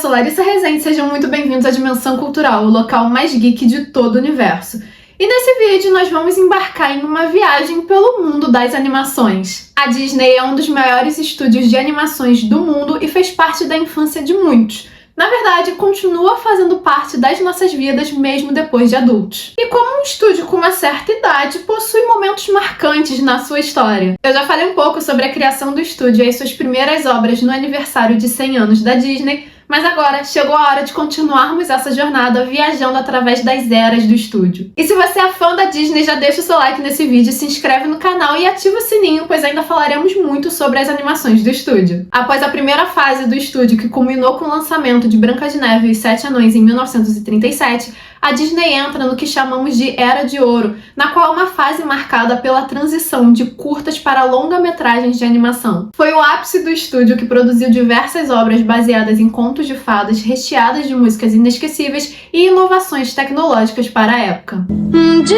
sou Larissa Rezende, sejam muito bem-vindos à Dimensão Cultural, o local mais geek de todo o universo. E nesse vídeo nós vamos embarcar em uma viagem pelo mundo das animações. A Disney é um dos maiores estúdios de animações do mundo e fez parte da infância de muitos. Na verdade, continua fazendo parte das nossas vidas mesmo depois de adultos. E como um estúdio com uma certa idade, possui momentos marcantes na sua história. Eu já falei um pouco sobre a criação do estúdio e as suas primeiras obras no aniversário de 100 anos da Disney, mas agora chegou a hora de continuarmos essa jornada viajando através das eras do estúdio. E se você é fã da Disney, já deixa o seu like nesse vídeo, se inscreve no canal e ativa o sininho, pois ainda falaremos muito sobre as animações do estúdio. Após a primeira fase do estúdio, que culminou com o lançamento de Branca de Neve e os Sete Anões em 1937, a Disney entra no que chamamos de Era de Ouro, na qual é uma fase marcada pela transição de curtas para longa-metragens de animação. Foi o ápice do estúdio, que produziu diversas obras baseadas em contos de fadas, recheadas de músicas inesquecíveis e inovações tecnológicas para a época. Um dia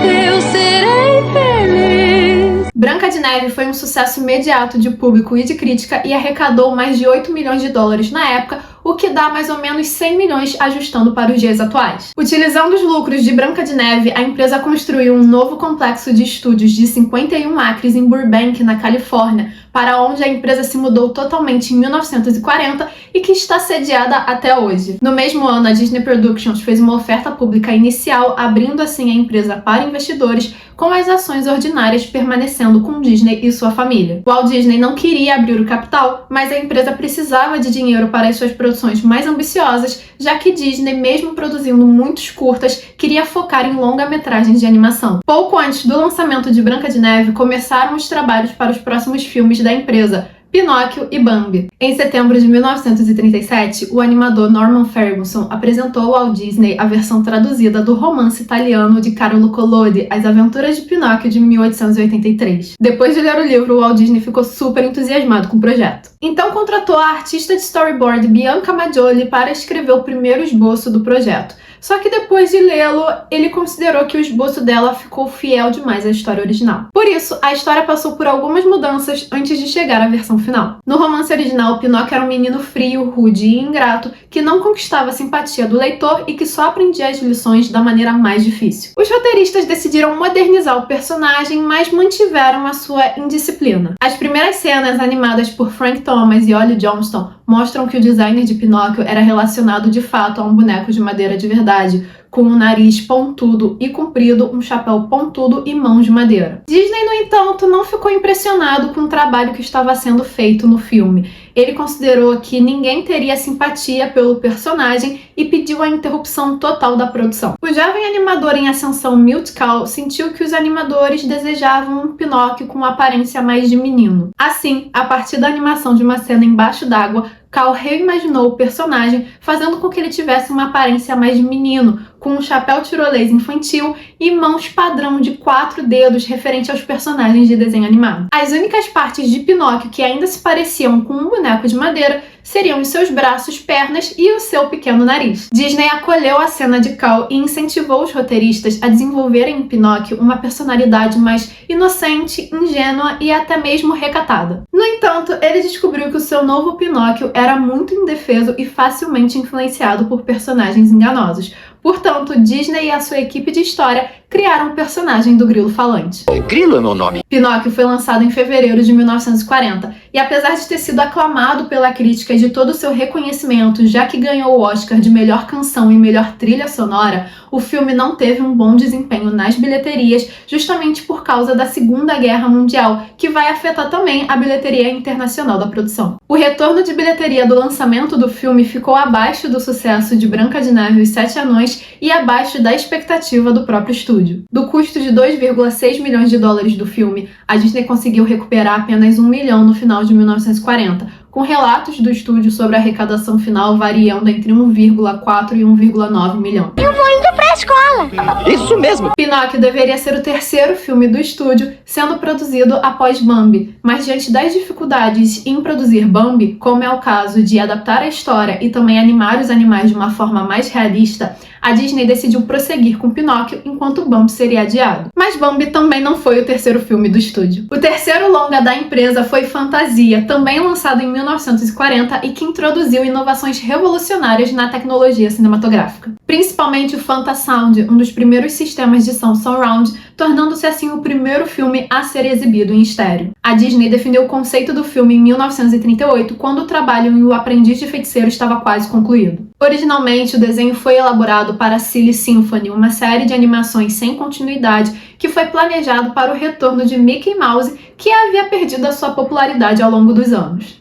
eu serei feliz. Branca de Neve foi um sucesso imediato de público e de crítica e arrecadou mais de 8 milhões de dólares na época, o que dá mais ou menos 100 milhões ajustando para os dias atuais. Utilizando os lucros de Branca de Neve, a empresa construiu um novo complexo de estúdios de 51 acres em Burbank, na Califórnia, para onde a empresa se mudou totalmente em 1940 e que está sediada até hoje. No mesmo ano, a Disney Productions fez uma oferta pública inicial, abrindo assim a empresa para investidores, com as ações ordinárias permanecendo com Disney e sua família. Walt Disney não queria abrir o capital, mas a empresa precisava de dinheiro para as suas produções mais ambiciosas, já que Disney, mesmo produzindo muitos curtas, queria focar em longa-metragens de animação. Pouco antes do lançamento de Branca de Neve, começaram os trabalhos para os próximos filmes da empresa, Pinóquio e Bambi. Em setembro de 1937, o animador Norman Ferguson apresentou ao Disney a versão traduzida do romance italiano de Carlo Collodi, As Aventuras de Pinóquio, de 1883. Depois de ler o livro, o Walt Disney ficou super entusiasmado com o projeto. Então contratou a artista de storyboard Bianca Majoli para escrever o primeiro esboço do projeto. Só que depois de lê-lo, ele considerou que o esboço dela ficou fiel demais à história original. Por isso, a história passou por algumas mudanças antes de chegar à versão final. No romance original, Pinóquio era um menino frio, rude e ingrato, que não conquistava a simpatia do leitor e que só aprendia as lições da maneira mais difícil. Os roteiristas decidiram modernizar o personagem, mas mantiveram a sua indisciplina. As primeiras cenas, animadas por Frank Thomas e Ollie Johnston, mostram que o designer de Pinóquio era relacionado de fato a um boneco de madeira de verdade, com um nariz pontudo e comprido, um chapéu pontudo e mãos de madeira. Disney, no entanto, não ficou impressionado com o trabalho que estava sendo feito no filme. Ele considerou que ninguém teria simpatia pelo personagem e pediu a interrupção total da produção. O jovem animador em ascensão Milt Kahl sentiu que os animadores desejavam um Pinóquio com uma aparência mais de menino. Assim, a partir da animação de uma cena embaixo d'água, Kahl reimaginou o personagem, fazendo com que ele tivesse uma aparência mais de menino, com um chapéu tirolês infantil e mãos padrão de 4 dedos referente aos personagens de desenho animado. As únicas partes de Pinóquio que ainda se pareciam com um boneco de madeira seriam os seus braços, pernas e o seu pequeno nariz. Disney acolheu a cena de Kahl e incentivou os roteiristas a desenvolverem em Pinóquio uma personalidade mais inocente, ingênua e até mesmo recatada. No entanto, ele descobriu que o seu novo Pinóquio era muito indefeso e facilmente influenciado por personagens enganosos. Portanto, Disney e a sua equipe de história criaram o personagem do Grilo Falante. Grilo é meu nome. Pinóquio foi lançado em fevereiro de 1940 e, apesar de ter sido aclamado pela crítica e de todo o seu reconhecimento, já que ganhou o Oscar de melhor canção e melhor trilha sonora, o filme não teve um bom desempenho nas bilheterias, justamente por causa da Segunda Guerra Mundial, que vai afetar também a bilheteria internacional da produção. O retorno de bilheteria do lançamento do filme ficou abaixo do sucesso de Branca de Neve e os Sete Anões e abaixo da expectativa do próprio estúdio. Do custo de 2,6 milhões de dólares do filme, a Disney conseguiu recuperar apenas 1 milhão no final de 1940, com relatos do estúdio sobre a arrecadação final variando entre 1,4 e 1,9 milhão. Eu vou indo pra escola. Isso mesmo. Pinóquio deveria ser o terceiro filme do estúdio, sendo produzido após Bambi, mas diante das dificuldades em produzir Bambi, como é o caso de adaptar a história e também animar os animais de uma forma mais realista, a Disney decidiu prosseguir com Pinóquio enquanto Bambi seria adiado. Mas Bambi também não foi o terceiro filme do estúdio. O terceiro longa da empresa foi Fantasia, também lançado em 1940 e que introduziu inovações revolucionárias na tecnologia cinematográfica. Principalmente o Fantasound, um dos primeiros sistemas de som surround, tornando-se assim o primeiro filme a ser exibido em estéreo. A Disney definiu o conceito do filme em 1938, quando o trabalho em O Aprendiz de Feiticeiro estava quase concluído. Originalmente, o desenho foi elaborado para Silly Symphony, uma série de animações sem continuidade que foi planejado para o retorno de Mickey Mouse, que havia perdido a sua popularidade ao longo dos anos.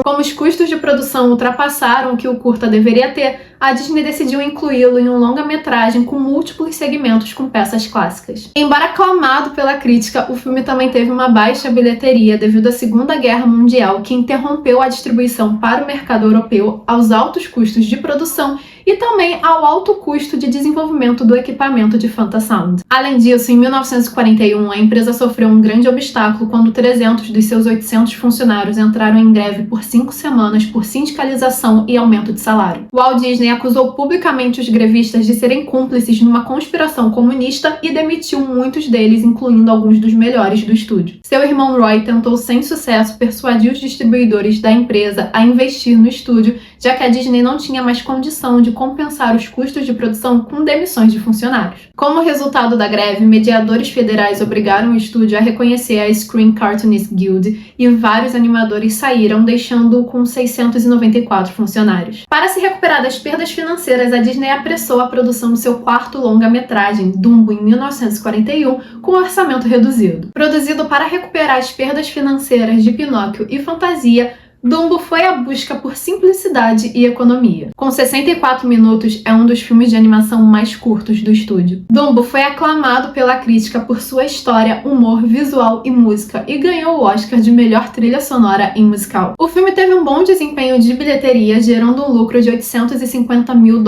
Como os custos de produção ultrapassaram o que o curta deveria ter, a Disney decidiu incluí-lo em um longa-metragem com múltiplos segmentos com peças clássicas. Embora aclamado pela crítica, o filme também teve uma baixa bilheteria devido à Segunda Guerra Mundial, que interrompeu a distribuição para o mercado europeu, aos altos custos de produção e também ao alto custo de desenvolvimento do equipamento de Fantasound. Além disso, em 1941, a empresa sofreu um grande obstáculo quando 300 dos seus 800 funcionários entraram em greve por 5 semanas por sindicalização e aumento de salário. Walt Disney acusou publicamente os grevistas de serem cúmplices numa conspiração comunista e demitiu muitos deles, incluindo alguns dos melhores do estúdio. Seu irmão Roy tentou sem sucesso persuadir os distribuidores da empresa a investir no estúdio, já que a Disney não tinha mais condição de compensar os custos de produção com demissões de funcionários. Como resultado da greve, mediadores federais obrigaram o estúdio a reconhecer a Screen Cartoonist Guild e vários animadores saíram, deixando-o com 694 funcionários. Para se recuperar das perdas financeiras, a Disney apressou a produção do seu quarto longa-metragem, Dumbo, em 1941, com orçamento reduzido. Produzido para recuperar as perdas financeiras de Pinóquio e Fantasia, Dumbo foi à busca por simplicidade e economia. Com 64 minutos, é um dos filmes de animação mais curtos do estúdio. Dumbo foi aclamado pela crítica por sua história, humor, visual e música e ganhou o Oscar de melhor trilha sonora em musical. O filme teve um bom desempenho de bilheteria, gerando um lucro de $850 mil,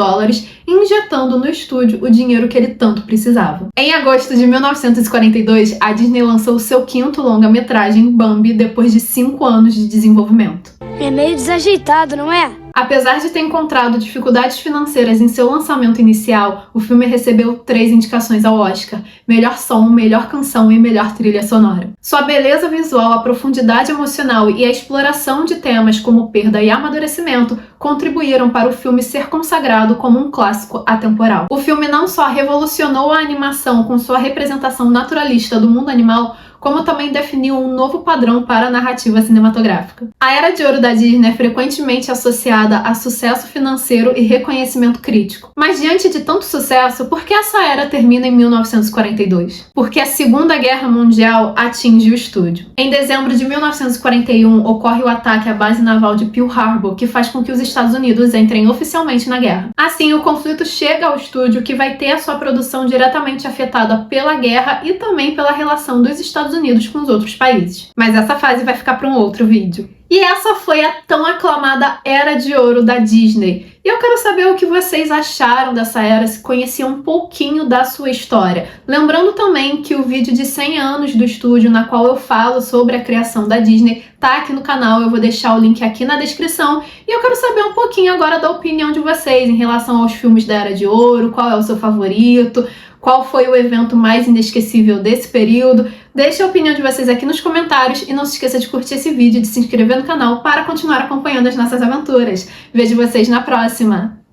injetando no estúdio o dinheiro que ele tanto precisava. Em agosto de 1942, a Disney lançou seu quinto longa-metragem, Bambi, depois de 5 anos de desenvolvimento. É meio desajeitado, não é? Apesar de ter encontrado dificuldades financeiras em seu lançamento inicial, o filme recebeu 3 indicações ao Oscar: melhor som, melhor canção e melhor trilha sonora. Sua beleza visual, a profundidade emocional e a exploração de temas como perda e amadurecimento contribuíram para o filme ser consagrado como um clássico atemporal. O filme não só revolucionou a animação com sua representação naturalista do mundo animal, como também definiu um novo padrão para a narrativa cinematográfica. A Era de Ouro da Disney é frequentemente associada a sucesso financeiro e reconhecimento crítico. Mas diante de tanto sucesso, por que essa era termina em 1942? Porque a Segunda Guerra Mundial atinge o estúdio. Em dezembro de 1941, ocorre o ataque à base naval de Pearl Harbor, que faz com que os Estados Unidos entrem oficialmente na guerra. Assim, o conflito chega ao estúdio, que vai ter a sua produção diretamente afetada pela guerra e também pela relação dos Estados Unidos com os outros países. Mas essa fase vai ficar para um outro vídeo. E essa foi a tão aclamada Era de Ouro da Disney. E eu quero saber o que vocês acharam dessa era, se conheciam um pouquinho da sua história. Lembrando também que o vídeo de 100 anos do estúdio, na qual eu falo sobre a criação da Disney, tá aqui no canal, eu vou deixar o link aqui na descrição. E eu quero saber um pouquinho agora da opinião de vocês em relação aos filmes da Era de Ouro, qual é o seu favorito, qual foi o evento mais inesquecível desse período. Deixe a opinião de vocês aqui nos comentários e não se esqueça de curtir esse vídeo e de se inscrever no canal para continuar acompanhando as nossas aventuras. Vejo vocês na próxima!